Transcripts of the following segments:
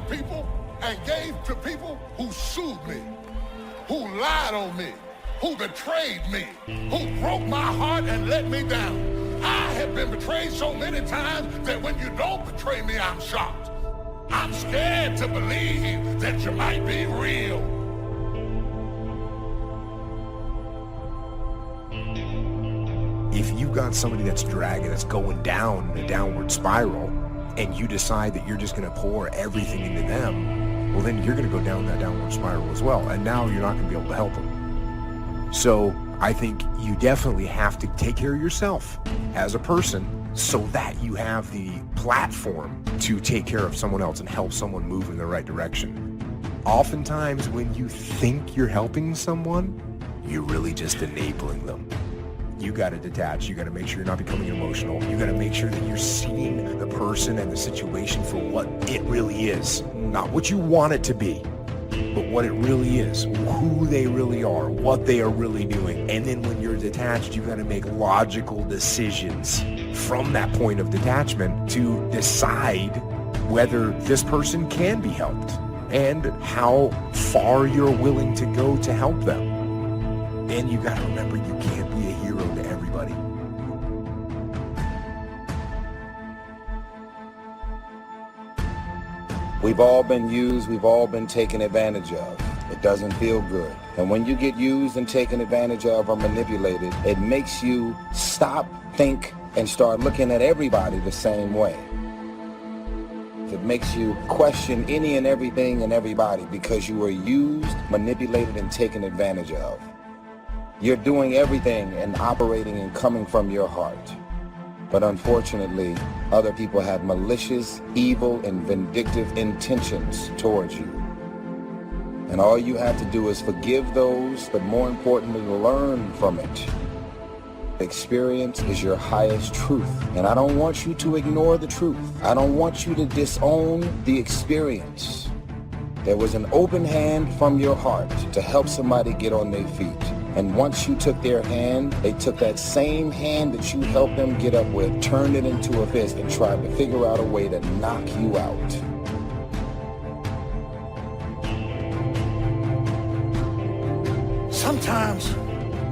people and gave to people who sued me, who lied on me, who betrayed me, who broke my heart and let me down. I have been betrayed so many times that when you don't betray me, I'm shocked. I'm scared to believe that you might be real. If you got somebody that's dragging, that's going down in a downward spiral, and you decide that you're just going to pour everything into them, well, then you're going to go down that downward spiral as well, and now you're not going to be able to help them. So I think you definitely have to take care of yourself as a person so that you have the platform to take care of someone else and help someone move in the right direction. Oftentimes when you think you're helping someone, you're really just enabling them. You got to detach. You got to make sure you're not becoming emotional. You got to make sure that you're seeing the person and the situation for what it really is. Not what you want it to be, but what it really is, who they really are, what they are really doing. And then when you're detached, you got to make logical decisions from that point of detachment to decide whether this person can be helped and how far you're willing to go to help them. And you got to remember, you can't be a hero to everybody. We've all been used, we've all been taken advantage of. It doesn't feel good. And when you get used and taken advantage of or manipulated, it makes you stop, think, and start looking at everybody the same way. It makes you question any and everything and everybody because you were used, manipulated, and taken advantage of. You're doing everything and operating and coming from your heart. But unfortunately, other people have malicious, evil, and vindictive intentions towards you. And all you have to do is forgive those, but more importantly, learn from it. Experience is your highest truth. And I don't want you to ignore the truth. I don't want you to disown the experience. There was an open hand from your heart to help somebody get on their feet. And once you took their hand, they took that same hand that you helped them get up with, turned it into a fist, and tried to figure out a way to knock you out. Sometimes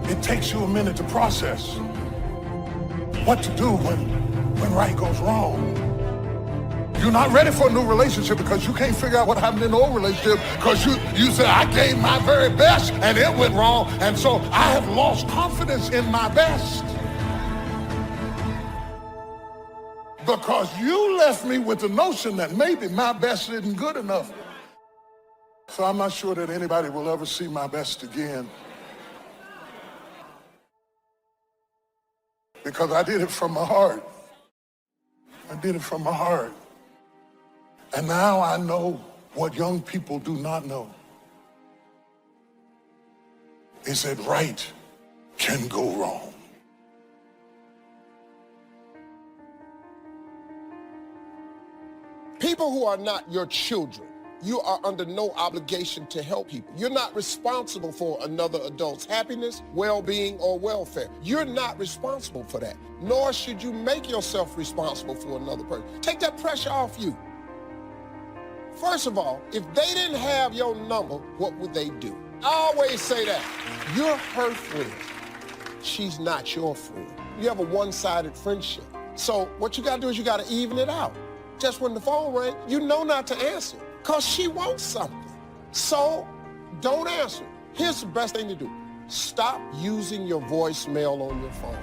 it takes you a minute to process what to do when right goes wrong. You're not ready for a new relationship because you can't figure out what happened in the old relationship because you said, I gave my very best and it went wrong, and so I have lost confidence in my best. Because you left me with the notion that maybe my best isn't good enough. So I'm not sure that anybody will ever see my best again. Because I did it from my heart. I did it from my heart. And now I know what young people do not know is that right can go wrong. People who are not your children, you are under no obligation to help people. You're not responsible for another adult's happiness, well-being, or welfare. You're not responsible for that, nor should you make yourself responsible for another person. Take that pressure off you. First of all, if they didn't have your number, what would they do? I always say that. You're her friend. She's not your friend. You have a one-sided friendship. So what you gotta do is you gotta even it out. Just when the phone rings, you know not to answer because she wants something. So don't answer. Here's the best thing to do. Stop using your voicemail on your phone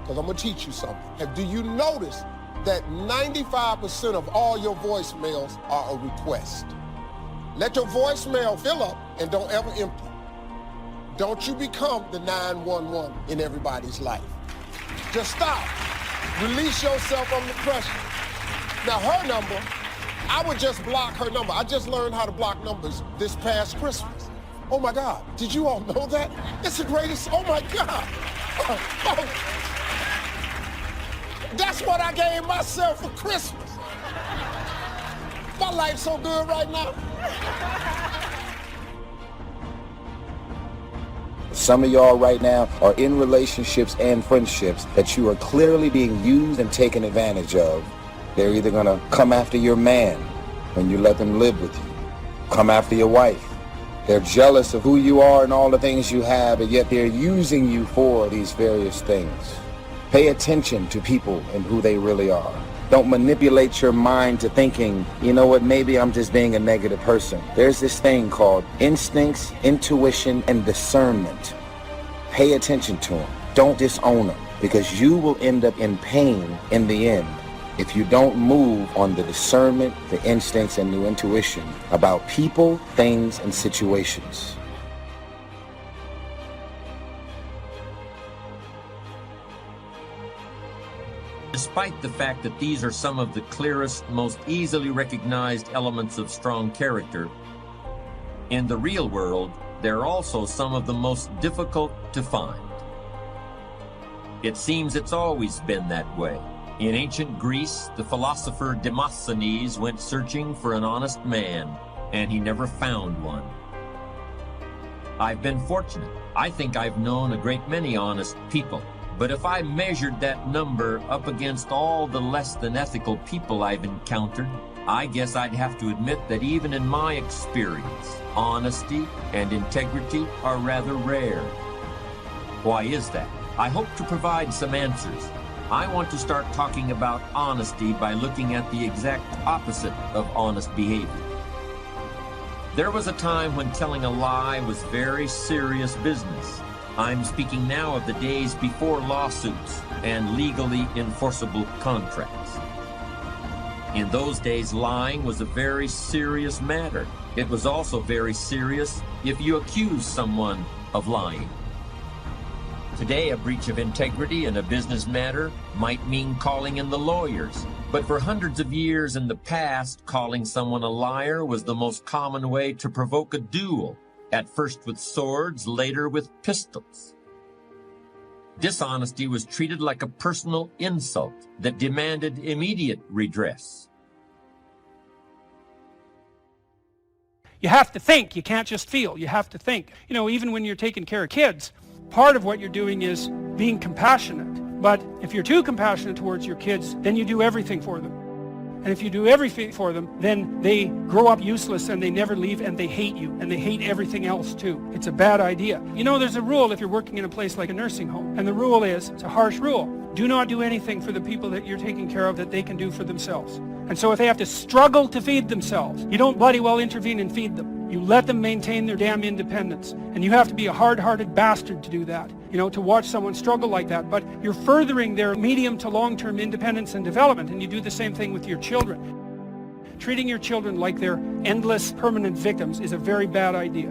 because I'm gonna teach you something. Do you notice that 95% of all your voicemails are a request? Let your voicemail fill up and don't ever empty. Don't you become the 911 in everybody's life. Just stop. Release yourself from the pressure. Now her number, I would just block her number. I just learned how to block numbers this past Christmas. Oh my God, did you all know that? It's the greatest, oh my God. That's what I gave myself for Christmas. My life's so good right now. Some of y'all right now are in relationships and friendships that you are clearly being used and taken advantage of. They're either gonna come after your man, when you let them live with you. Come after your wife. They're jealous of who you are and all the things you have, and yet they're using you for these various things. Pay attention to people and who they really are. Don't manipulate your mind to thinking, you know what, maybe I'm just being a negative person. There's this thing called instincts, intuition, and discernment. Pay attention to them. Don't disown them, because you will end up in pain in the end if you don't move on the discernment, the instincts, and the intuition about people, things, and situations. Despite the fact that these are some of the clearest, most easily recognized elements of strong character, in the real world, they're also some of the most difficult to find. It seems it's always been that way. In ancient Greece, the philosopher Demosthenes went searching for an honest man, and he never found one. I've been fortunate. I think I've known a great many honest people. But if I measured that number up against all the less than ethical people I've encountered, I guess I'd have to admit that even in my experience, honesty and integrity are rather rare. Why is that? I hope to provide some answers. I want to start talking about honesty by looking at the exact opposite of honest behavior. There was a time when telling a lie was very serious business. I'm speaking now of the days before lawsuits and legally enforceable contracts. In those days, lying was a very serious matter. It was also very serious if you accused someone of lying. Today, a breach of integrity in a business matter might mean calling in the lawyers. But for hundreds of years in the past, calling someone a liar was the most common way to provoke a duel. At first with swords, later with pistols. Dishonesty was treated like a personal insult that demanded immediate redress. You have to think. You can't just feel. You have to think. You know, even when you're taking care of kids, part of what you're doing is being compassionate. But if you're too compassionate towards your kids, then you do everything for them. And if you do everything for them, then they grow up useless and they never leave and they hate you and they hate everything else too. It's a bad idea. You know, there's a rule if you're working in a place like a nursing home. And the rule is, it's a harsh rule, do not do anything for the people that you're taking care of that they can do for themselves. And so if they have to struggle to feed themselves, you don't bloody well intervene and feed them. You let them maintain their damn independence. And you have to be a hard-hearted bastard to do that, you know, to watch someone struggle like that. But you're furthering their medium to long-term independence and development, and you do the same thing with your children. Treating your children like they're endless, permanent victims is a very bad idea.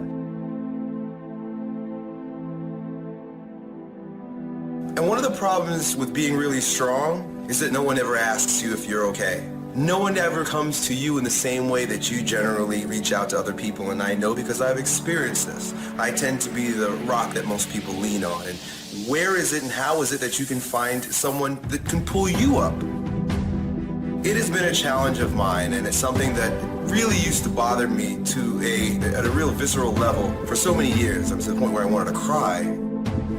And one of the problems with being really strong is that no one ever asks you if you're okay. No one ever comes to you in the same way that you generally reach out to other people, and I know because I've experienced this. I tend to be the rock that most people lean on, and where is it and how is it that you can find someone that can pull you up? It has been a challenge of mine, and it's something that really used to bother me at a real visceral level for so many years. I'm to the point where I wanted to cry.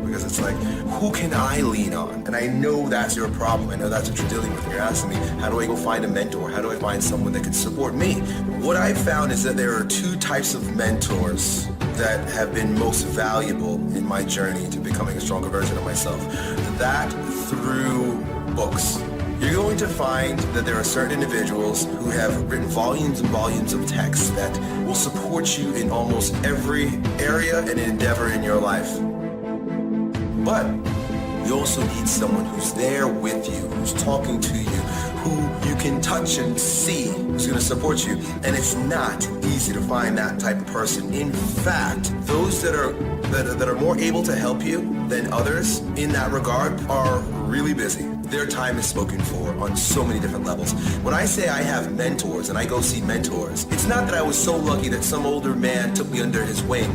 Because it's like, who can I lean on? And I know that's your problem. I know that's what you're dealing with. And you're asking me, how do I go find a mentor? How do I find someone that can support me? What I've found is that there are two types of mentors that have been most valuable in my journey to becoming a stronger version of myself. That through books. You're going to find that there are certain individuals who have written volumes and volumes of text that will support you in almost every area and endeavor in your life. But you also need someone who's there with you, who's talking to you, who you can touch and see, who's going to support you. And it's not easy to find that type of person. In fact, those that are more able to help you than others in that regard are really busy. Their time is spoken for on so many different levels. When I say I have mentors and I go see mentors, it's not that I was so lucky that some older man took me under his wing.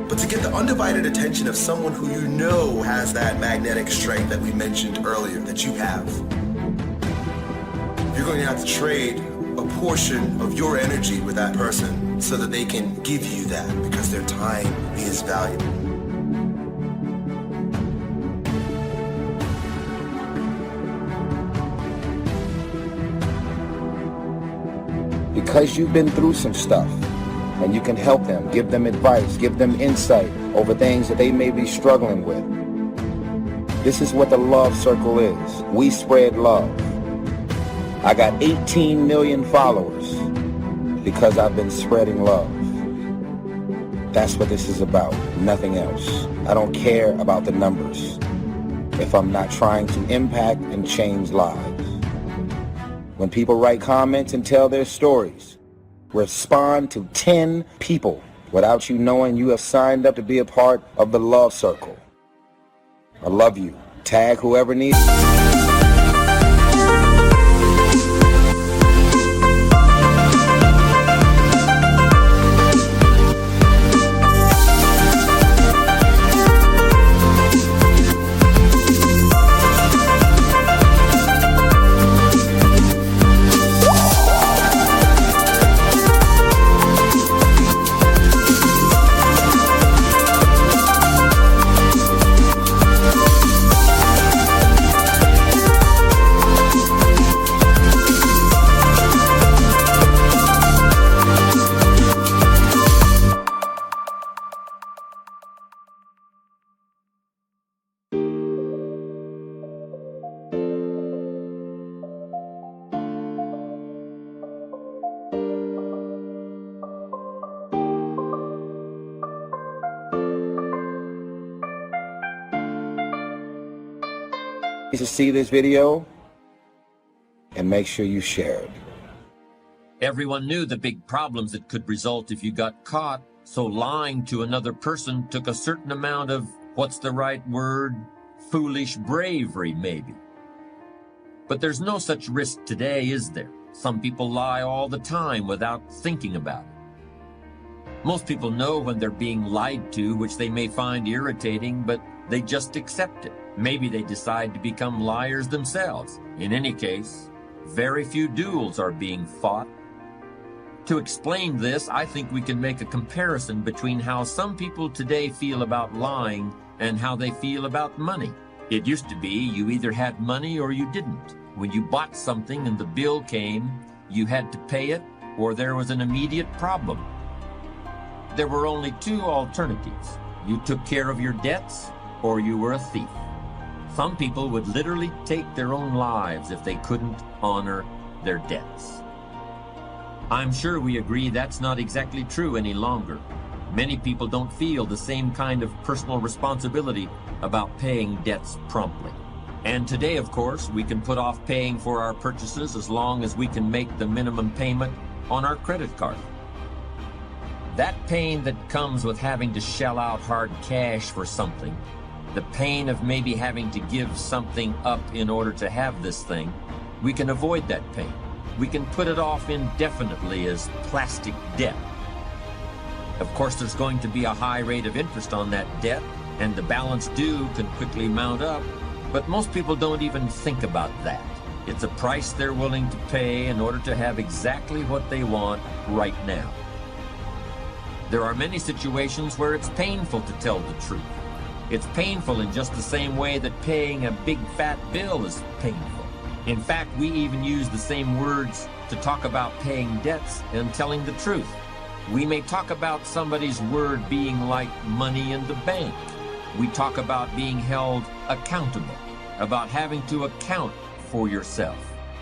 But to get the undivided attention of someone who you know has that magnetic strength that we mentioned earlier that you have, you're going to have to trade a portion of your energy with that person so that they can give you that, because their time is valuable. because you've been through some stuff and you can help them, give them advice, give them insight over things that they may be struggling with. This is what the love circle is. We spread love. I got 18 million followers because I've been spreading love. That's what this is about, nothing else. I don't care about the numbers if I'm not trying to impact and change lives. When people write comments and tell their stories, respond to 10 people without you knowing you have signed up to be a part of the love circle. I love you. Tag whoever needs. To see this video and make sure you share it. Everyone knew the big problems that could result if you got caught, so lying to another person took a certain amount of, what's the right word, foolish bravery maybe. But there's no such risk today, is there? Some people lie all the time without thinking about it. Most people know when they're being lied to, which they may find irritating, but they just accept it. Maybe they decide to become liars themselves. In any case, very few duels are being fought. To explain this, I think we can make a comparison between how some people today feel about lying and how they feel about money. It used to be you either had money or you didn't. When you bought something and the bill came, you had to pay it or there was an immediate problem. There were only two alternatives. You took care of your debts or you were a thief. Some people would literally take their own lives if they couldn't honor their debts. I'm sure we agree that's not exactly true any longer. Many people don't feel the same kind of personal responsibility about paying debts promptly. And today, of course, we can put off paying for our purchases as long as we can make the minimum payment on our credit card. That pain that comes with having to shell out hard cash for something, the pain of maybe having to give something up in order to have this thing, we can avoid that pain. We can put it off indefinitely as plastic debt. Of course, there's going to be a high rate of interest on that debt, and the balance due can quickly mount up, but most people don't even think about that. It's a price they're willing to pay in order to have exactly what they want right now. There are many situations where it's painful to tell the truth. It's painful in just the same way that paying a big fat bill is painful. In fact, we even use the same words to talk about paying debts and telling the truth. We may talk about somebody's word being like money in the bank. We talk about being held accountable, about having to account for yourself,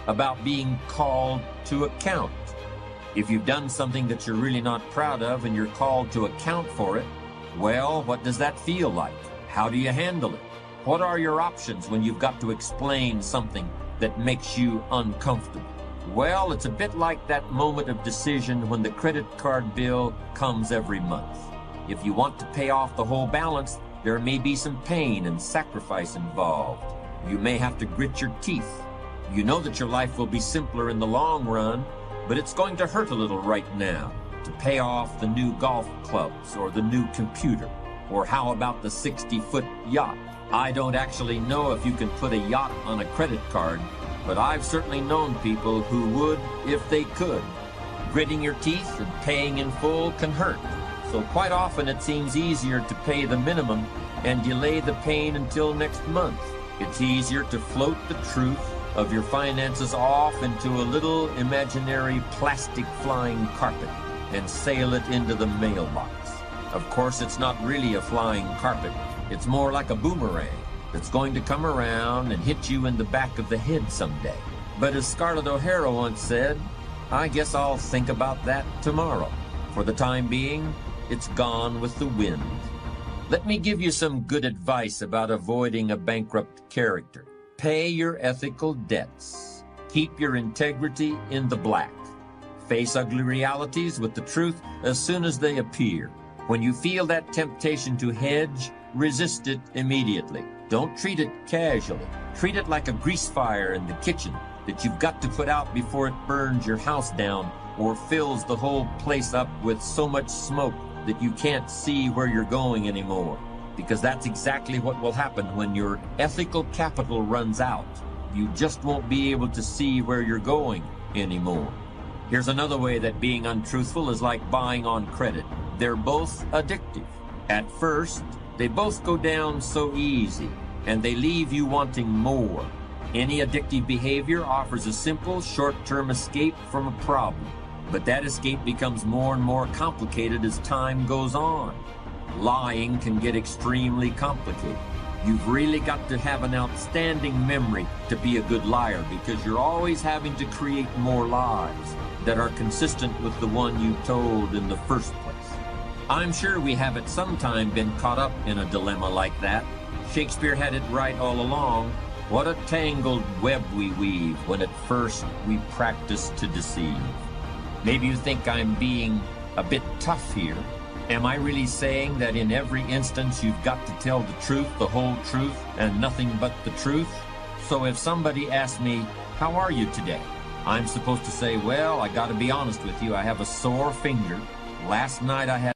about being called to account. If you've done something that you're really not proud of and you're called to account for it, well, what does that feel like? How do you handle it? What are your options when you've got to explain something that makes you uncomfortable? Well, it's a bit like that moment of decision when the credit card bill comes every month. If you want to pay off the whole balance, there may be some pain and sacrifice involved. You may have to grit your teeth. You know that your life will be simpler in the long run, but it's going to hurt a little right now to pay off the new golf clubs or the new computer. Or how about the 60-foot yacht? I don't actually know if you can put a yacht on a credit card, but I've certainly known people who would if they could. Gritting your teeth and paying in full can hurt. So quite often it seems easier to pay the minimum and delay the pain until next month. It's easier to float the truth of your finances off into a little imaginary plastic flying carpet and sail it into the mailbox. Of course, it's not really a flying carpet. It's more like a boomerang that's going to come around and hit you in the back of the head someday. But as Scarlett O'Hara once said, I guess I'll think about that tomorrow. For the time being, it's gone with the wind. Let me give you some good advice about avoiding a bankrupt character. Pay your ethical debts. Keep your integrity in the black. Face ugly realities with the truth as soon as they appear. When you feel that temptation to hedge, resist it immediately. Don't treat it casually. Treat it like a grease fire in the kitchen that you've got to put out before it burns your house down or fills the whole place up with so much smoke that you can't see where you're going anymore. Because that's exactly what will happen when your ethical capital runs out. You just won't be able to see where you're going anymore. Here's another way that being untruthful is like buying on credit. They're both addictive. At first, they both go down so easy, and they leave you wanting more. Any addictive behavior offers a simple, short-term escape from a problem. But that escape becomes more and more complicated as time goes on. Lying can get extremely complicated. You've really got to have an outstanding memory to be a good liar, because you're always having to create more lies that are consistent with the one you told in the first place. I'm sure we have at some time been caught up in a dilemma like that. Shakespeare had it right all along. What a tangled web we weave when at first we practice to deceive. Maybe you think I'm being a bit tough here. Am I really saying that in every instance you've got to tell the truth, the whole truth, and nothing but the truth? So if somebody asks me, how are you today? I'm supposed to say, well, I gotta be honest with you, I have a sore finger. Last night I had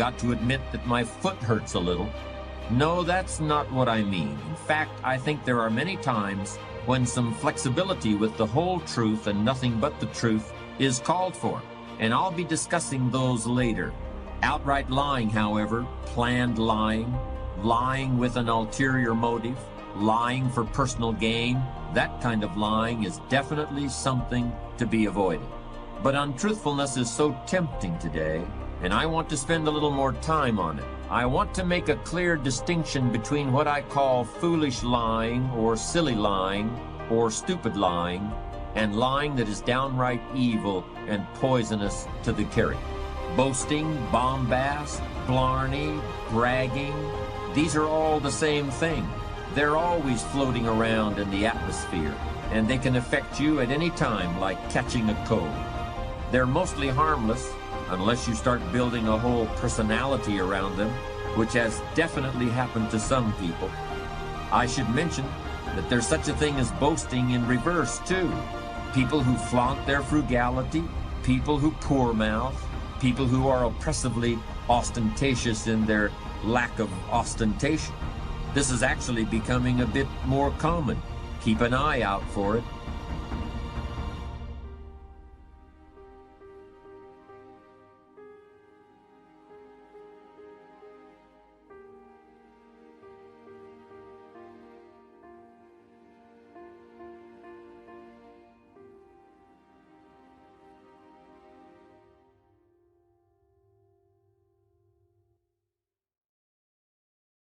got to admit that my foot hurts a little. No, that's not what I mean. In fact, I think there are many times when some flexibility with the whole truth and nothing but the truth is called for, and I'll be discussing those later. Outright lying, however, planned lying, lying with an ulterior motive, lying for personal gain, that kind of lying is definitely something to be avoided. But untruthfulness is so tempting today, and I want to spend a little more time on it. I want to make a clear distinction between what I call foolish lying or silly lying or stupid lying and lying that is downright evil and poisonous to the character. Boasting, bombast, blarney, bragging, these are all the same thing. They're always floating around in the atmosphere, and they can affect you at any time like catching a cold. They're mostly harmless unless you start building a whole personality around them, which has definitely happened to some people. I should mention that there's such a thing as boasting in reverse too. People who flaunt their frugality, people who poor mouth, people who are oppressively ostentatious in their lack of ostentation. This is actually becoming a bit more common. Keep an eye out for it.